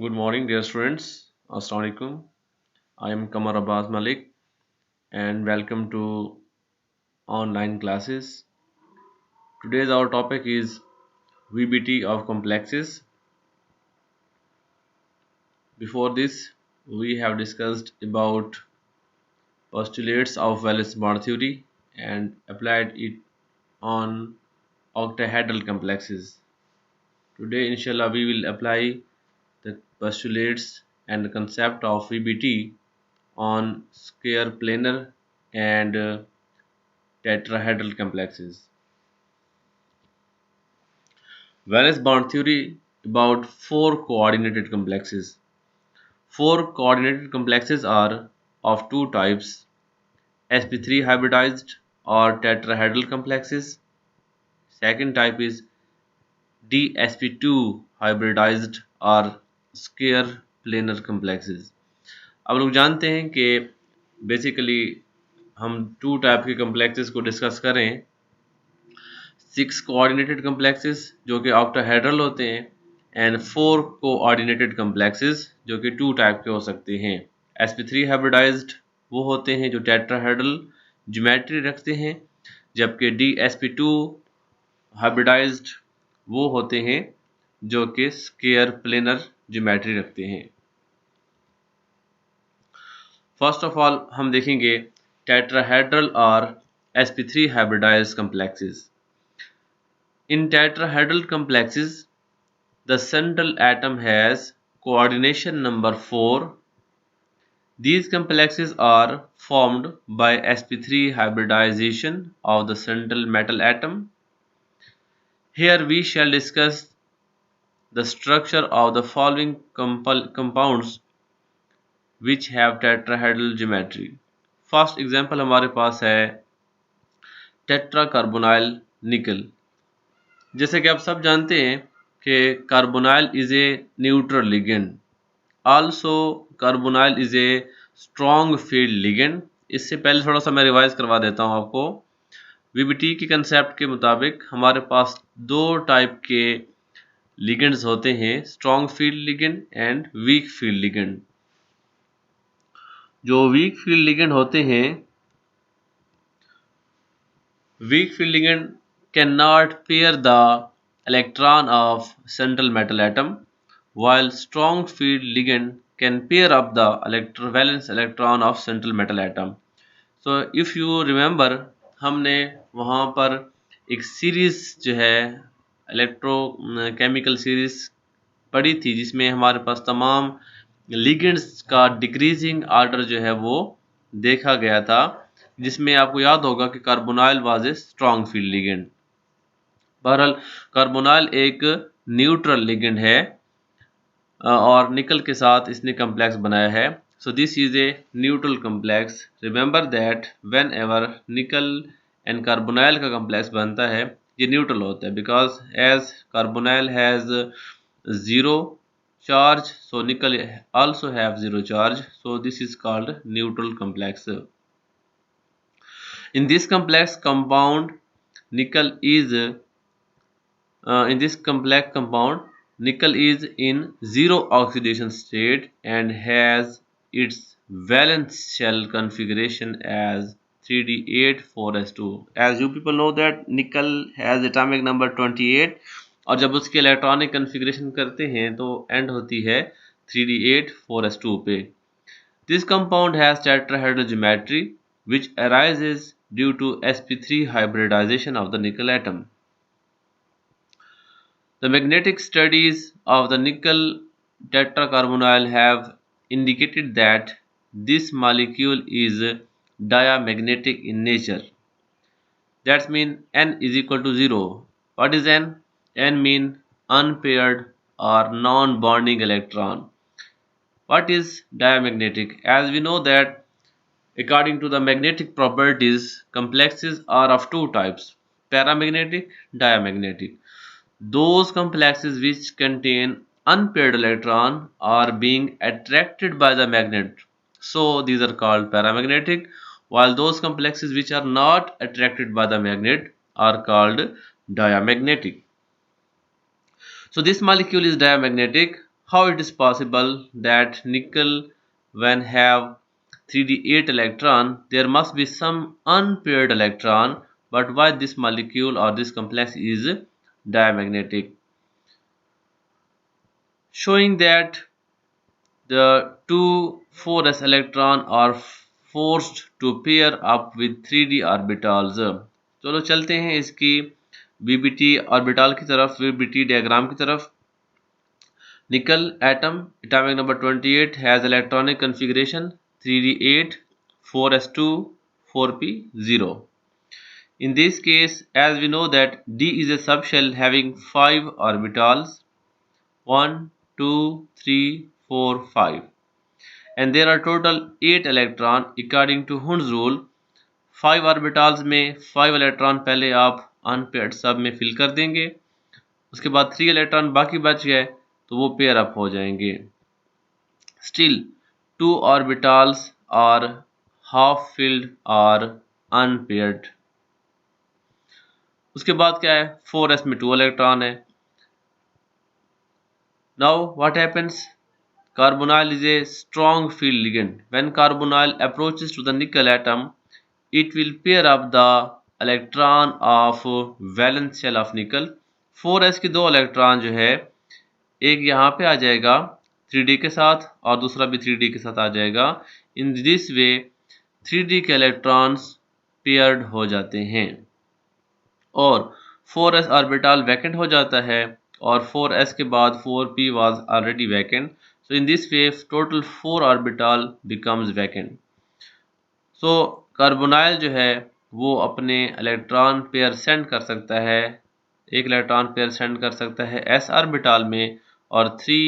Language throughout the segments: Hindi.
Good morning, dear students. Assalamu alaikum. I am Kamar Abbas Malik and welcome to online classes. Today's our topic is VBT of complexes. Before this, we have discussed about postulates of Wallace-Bond theory and applied it on octahedral complexes. Today, inshallah, we will apply the postulates and the concept of VBT on square planar and tetrahedral complexes. Wallace-Bond theory about four coordinated complexes. Four coordinated complexes are of two types: sp3 hybridized or tetrahedral complexes. Second type is dsp2 hybridized or square planar complexes. अब लोग जानते हैं कि बेसिकली हम टू टाइप के कम्प्लेक्सेस को डिस्कस करें। 6 कोऑर्डिनेटेड कम्प्लेक्सेस जो कि ऑक्टाहेड्रल होते हैं एंड 4 कोऑर्डिनेटेड कम्प्लेक्सेस जो कि टू टाइप के हो सकते हैं। sp3 हाइब्रिडाइज्ड वो होते हैं जो टेट्राहेड्रल ज्योमेट्री रखते हैं, जबकि dsp2 हाइब्रिडाइज्ड वो होते हैं जो कि स्क्वायर प्लेनर ज्योमेट्री रखते हैं। फर्स्ट ऑफ ऑल हम देखेंगे टेट्राहेड्रल और sp3 hybridized complexes. In tetrahedral complexes, the central atom has coordination number 4. These complexes are formed by sp3 hybridization of the central metal atom. Here we shall discuss the structure of the following compounds which have tetrahedral geometry. First example हमारे पास है टेट्राकार्बोनाइल निकल। जैसे कि आप सब जानते हैं कि carbonyl is a neutral ligand, also carbonyl is a strong field ligand. इससे पहले थोड़ा सा मैं रिवाइज करवा देता हूं आपको। वीबीटी के कंसेप्ट के मुताबिक हमारे पास दो टाइप के लिगेंड्स होते हैं, strong field ligand and weak field ligand. जो वीक फील्ड लिगेंड होते हैं, weak field ligand cannot pair the electron of central metal atom, while strong field ligand can pair up the valence electron of central metal atom. So if you remember, हमने वहाँ पर एक सीरीज जो है इलेक्ट्रोकेमिकल सीरीज पढ़ी थी जिसमें हमारे पास तमाम लिगेंड्स का डिक्रीजिंग आर्डर जो है वो देखा गया था, जिसमें आपको याद होगा कि carbonyl was a strong field ligand. बहरहाल कार्बोनाइल एक न्यूट्रल लिगेंड है और निकल के साथ इसने कम्प्लेक्स बनाया है। So this is a neutral complex. Remember that whenever nickel and carbonyl का कम्प्लेक्स बनता है ये न्यूट्रल होता है, because as carbonyl has zero charge, so nickel also have zero charge, so this is called neutral complex. In this complex compound nickel is nickel is in zero oxidation state and has its valence shell configuration as 3d8 4s2. As you people know that nickel has atomic number 28 और जब उसकी इलेक्ट्रॉनिक कन्फिग्रेशन करते हैं तो एंड होती है 3d8 4s2 पे। This compound has tetrahedral geometry which arises due to sp3 hybridization of the nickel atom. The magnetic studies of the nickel tetracarbonyl have indicated that this molecule is diamagnetic in nature. That means n is equal to 0. What is n? N mean unpaired or non-bonding electron. What is diamagnetic? As we know that according to the magnetic properties, complexes are of two types: paramagnetic, diamagnetic. Those complexes which contain unpaired electron are being attracted by the magnet, so these are called paramagnetic, while those complexes which are not attracted by the magnet are called diamagnetic. So this molecule is diamagnetic. how it is possible that nickel, when have 3d8 electron, there must be some unpaired electron, but why this molecule or this complex is diamagnetic, showing that the two 4s electron are forced to pair up with 3d orbitals. चलो चलते हैं इसकी BBT ऑर्बिटल की तरफ, BBT डायग्राम की तरफ. Nickel atom, atomic number 28, has electronic configuration 3d8, 4s2, 4p0. In this case, as we know that D is a subshell having 5 orbitals, 1, 2, 3, 4, 5. And there are total 8 electron according to Hund's rule. 5 orbitals में 5 इलेक्ट्रॉन पहले आप अनपेयर्ड सब में फिल कर देंगे, उसके बाद 3 इलेक्ट्रॉन बाकी बच गए तो वो पेयर अप हो जाएंगे. Still 2 orbitals are half filled और अनपेयर्ड. उसके बाद क्या है, 4s में 2 इलेक्ट्रॉन है. Now what happens, carbonyl is a strong field ligand. When carbonyl approaches to the nickel atom, it will pair up the electron of valence shell of nickel. 4s की 2 इलेक्ट्रॉन जो है, एक यहाँ पे आ जाएगा 3d के साथ और दूसरा भी 3d के साथ आ जाएगा. इन दिस वे 3d के इलेक्ट्रॉन्स पेयर्ड हो जाते हैं और 4s ऑर्बिटल वैकेंट हो जाता है और 4s के बाद 4p was already vacant. So in this way total 4 orbital becomes vacant. So carbonyl जो है वो अपने इलेक्ट्रॉन पेयर सेंड कर सकता है, एक इलेक्ट्रॉन पेयर सेंड कर सकता है s ऑर्बिटल में और 3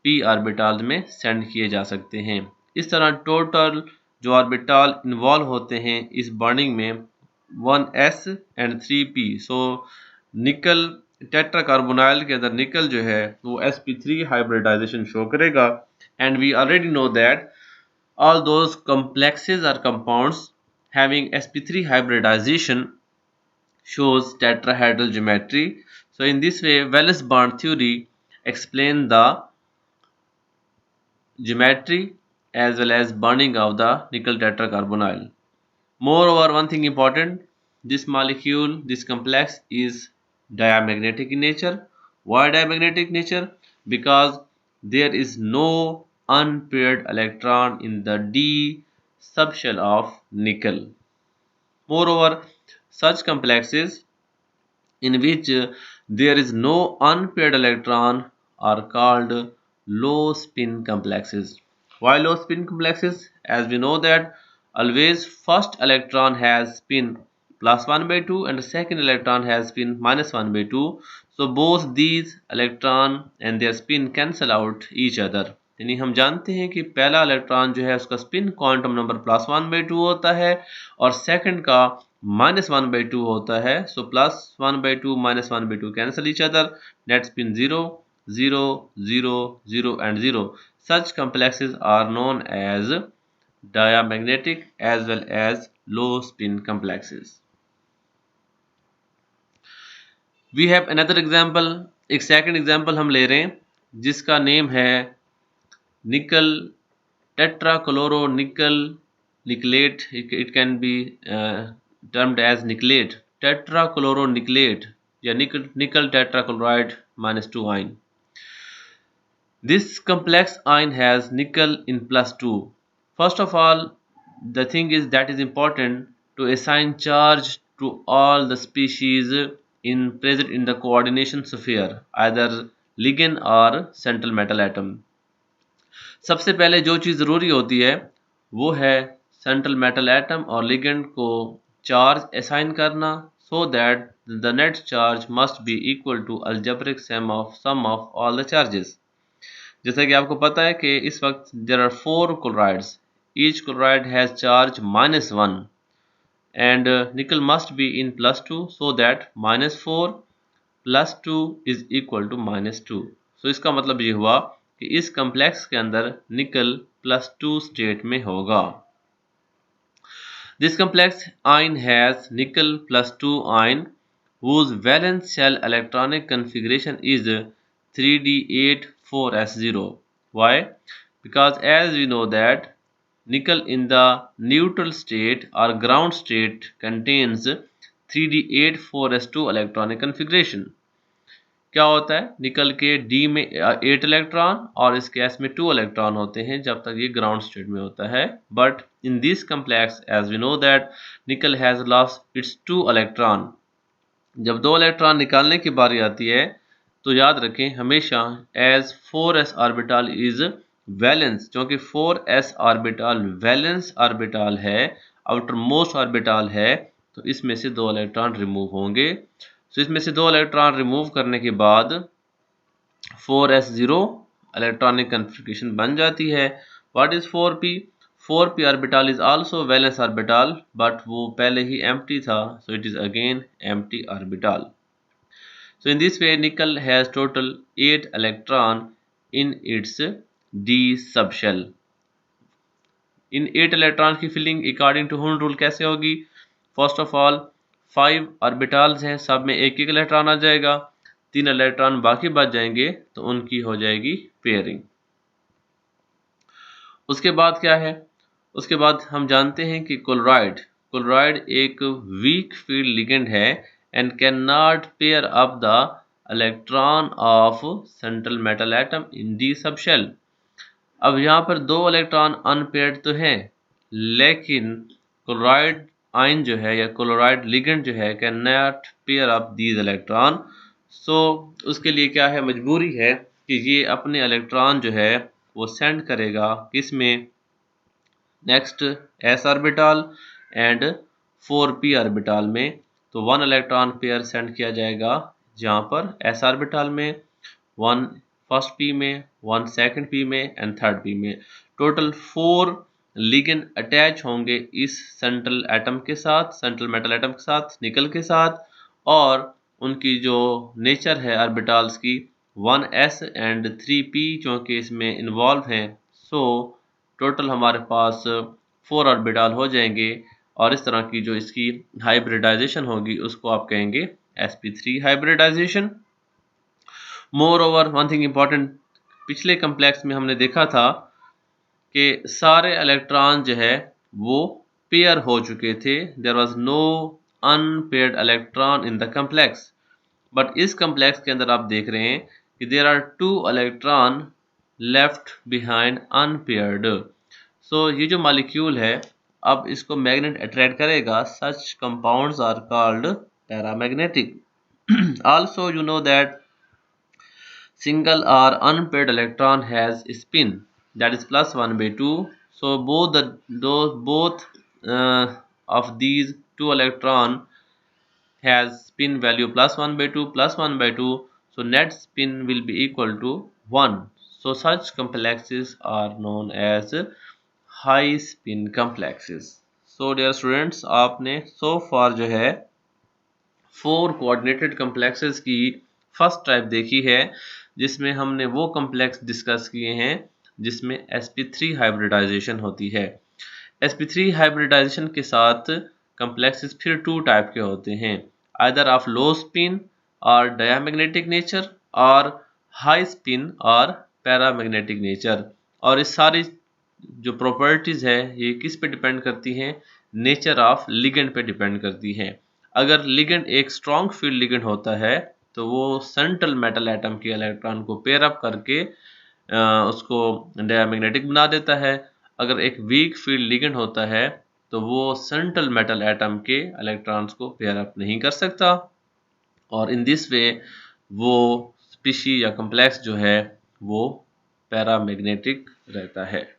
p ऑर्बिटल में सेंड किए जा सकते हैं. इस तरह टोटल जो ऑर्बिटल इन्वॉल्व होते हैं इस बॉन्डिंग में 1s एंड 3p. सो निकल टेट्राकार्बोनाइल के अंदर निकल जो है वो sp3 हाइब्रिडाइजेशन शो करेगा. And we already know that all those complexes or compounds having sp3 hybridization shows tetrahedral geometry. So in this way valence bond theory explains the geometry as well as bonding of the nickel tetracarbonyl. Moreover, one thing important, this molecule, this complex is diamagnetic in nature. Why diamagnetic nature? Because there is no unpaired electron in the D subshell of nickel. Moreover, such complexes in which there is no unpaired electron are called low spin complexes. Why low spin complexes? As we know that always first electron has spin plus 1 by 2 and the second electron has spin minus 1 by 2. So both these electron and their spin cancel out each other. यानी हम जानते हैं कि पहला इलेक्ट्रॉन जो है उसका spin quantum number plus 1 by 2 होता है और सेकंड का minus 1 by 2 होता है. So plus 1 by 2 minus 1 by 2 cancel each other. Net spin 0, 0, 0, 0 and 0. Such complexes are known as diamagnetic as well as low spin complexes. We have another example. एक सेकंड एग्जाम्पल हम ले रहे हैं जिसका नेम है निकल टेट्राक्लोरो निकल निकलेट. It can be termed as निकलेट, टेट्राक्लोरो निकलेट या निकल tetrachloride -2 ion. This complex ion has nickel in +2. First of all, the thing is that is important to assign charge to all the species present in the coordination sphere, either ligand or central metal atom. सबसे पहले जो चीज़ ज़रूरी होती है वो है सेंट्रल मेटल एटम और लिगेंड को चार्ज असाइन करना, so that the net charge must be equal to algebraic sum of all the charges. जैसा कि आपको पता है कि इस वक्त there are 4 chlorides, each chloride has charge -1 and nickel must be in +2 so that -4 + 2 is equal to -2. So इसका मतलब ये हुआ कि इस कम्प्लेक्स के अंदर निकल +2 स्टेट में होगा. दिस कम्प्लेक्स आयन हैज निकल +2 ion whose valence shell electronic configuration is 3d8,4s0. Why? Because as we know that nickel in the neutral state or ground state contains 3d8,4s2 electronic configuration. क्या होता है, निकल के D में 8 इलेक्ट्रॉन और इस केस में 2 इलेक्ट्रॉन होते हैं जब तक ये ग्राउंड स्टेट में होता है. But in this complex as we know that nickel has lost its 2 electron. जब 2 इलेक्ट्रॉन निकालने की बारी आती है तो याद रखें हमेशा as 4s orbital is valence, क्योंकि 4s ऑर्बिटल वैलेंस ऑर्बिटल है, आउटर मोस्ट ऑर्बिटल है, तो इसमें से 2 इलेक्ट्रॉन रिमूव होंगे. तो इसमें से 2 इलेक्ट्रॉन रिमूव करने के बाद 4s0 इलेक्ट्रॉनिक कन्फिग्रेशन बन जाती है. What is 4p? 4p orbital is also valence orbital, but वो पहले ही एम्प्टी था, so it is again empty orbital. So in this way nickel has total 8 electron in its d subshell. In 8 electron की फिलिंग अकॉर्डिंग टू हुन रूल कैसे होगी? फर्स्ट ऑफ ऑल 5 ऑर्बिटल्स हैं, सब में एक एक इलेक्ट्रॉन आ जाएगा, 3 इलेक्ट्रॉन बाकी बच जाएंगे तो उनकी हो जाएगी पेयरिंग. उसके बाद क्या है? उसके बाद हम जानते हैं कि क्लोराइड एक वीक फील्ड लिगेंड है and cannot pair up the electron of central metal atom in d subshell. अब यहाँ पर 2 इलेक्ट्रॉन अनपेयर्ड तो हैं, लेकिन क्लोराइड आयन जो है या क्लोराइड लिगेंड जो है can not pair up these electron. So उसके लिए क्या है, मजबूरी है कि ये अपने इलेक्ट्रॉन जो है वो सेंड करेगा किसमें? Next s orbital and 4p orbital में. तो 1 इलेक्ट्रॉन पेयर सेंड किया जाएगा जहाँ पर s ऑर्बिटल में, 1 फर्स्ट p में, 1 सेकंड p में एंड थर्ड p में. टोटल 4 लिगेंड अटैच होंगे इस सेंट्रल एटम के साथ, सेंट्रल मेटल एटम के साथ, निकल के साथ, और उनकी जो नेचर है ऑर्बिटल्स की 1s एंड 3p क्योंकि इसमें इन्वॉल्व हैं. सो टोटल हमारे पास 4 ऑर्बिटल हो जाएंगे और इस तरह की जो इसकी हाइब्रिडाइजेशन होगी उसको आप कहेंगे sp3 hybridization. Moreover one thing important, पिछले कम्प्लेक्स में हमने देखा था कि सारे इलेक्ट्रॉन जो है वो पेयर हो चुके थे, there was no unpaired electron in the complex. But इस कम्प्लेक्स के अंदर आप देख रहे हैं कि there are 2 electron left behind unpaired. So ये जो मॉलिक्यूल है अब इसको मैग्नेट अट्रैक्ट करेगा. Such compounds are called paramagnetic. Also you know that single और unpaired electron has spin that is +1/2. So both of these 2 electron has spin value +1/2 +1/2. So net spin will be equal to 1. So such complexes are known as high spin complexes. So dear students, आपने सो फार जो है 4 कोऑर्डिनेटेड कम्प्लेक्सेस की फर्स्ट टाइप देखी है जिसमें हमने वो कम्प्लेक्स डिस्कस किए हैं जिसमें sp3 हाइब्रिडाइजेशन होती है. sp3 हाइब्रिडाइजेशन के साथ कम्प्लेक्सेस फिर 2 टाइप के होते हैं, आइदर ऑफ लो स्पिन और डायमैग्नेटिक नेचर और हाई स्पिन और पैरामैग्नेटिक नेचर. और इस सारी जो प्रॉपर्टीज़ है ये किस पे डिपेंड करती हैं? नेचर ऑफ लिगेंड पे डिपेंड करती हैं. अगर लिगेंड एक स्ट्रॉन्ग फील्ड लिगेंड होता है तो वो सेंट्रल मेटल एटम के इलेक्ट्रॉन को पेयर अप करके उसको डायमैग्नेटिक बना देता है. अगर एक वीक फील्ड लिगेंड होता है तो वो सेंट्रल मेटल एटम के इलेक्ट्रॉन्स को पेयर अप नहीं कर सकता, और इन दिस वे वो स्पीशी या कम्प्लेक्स जो है वो पैरामैग्नेटिक रहता है.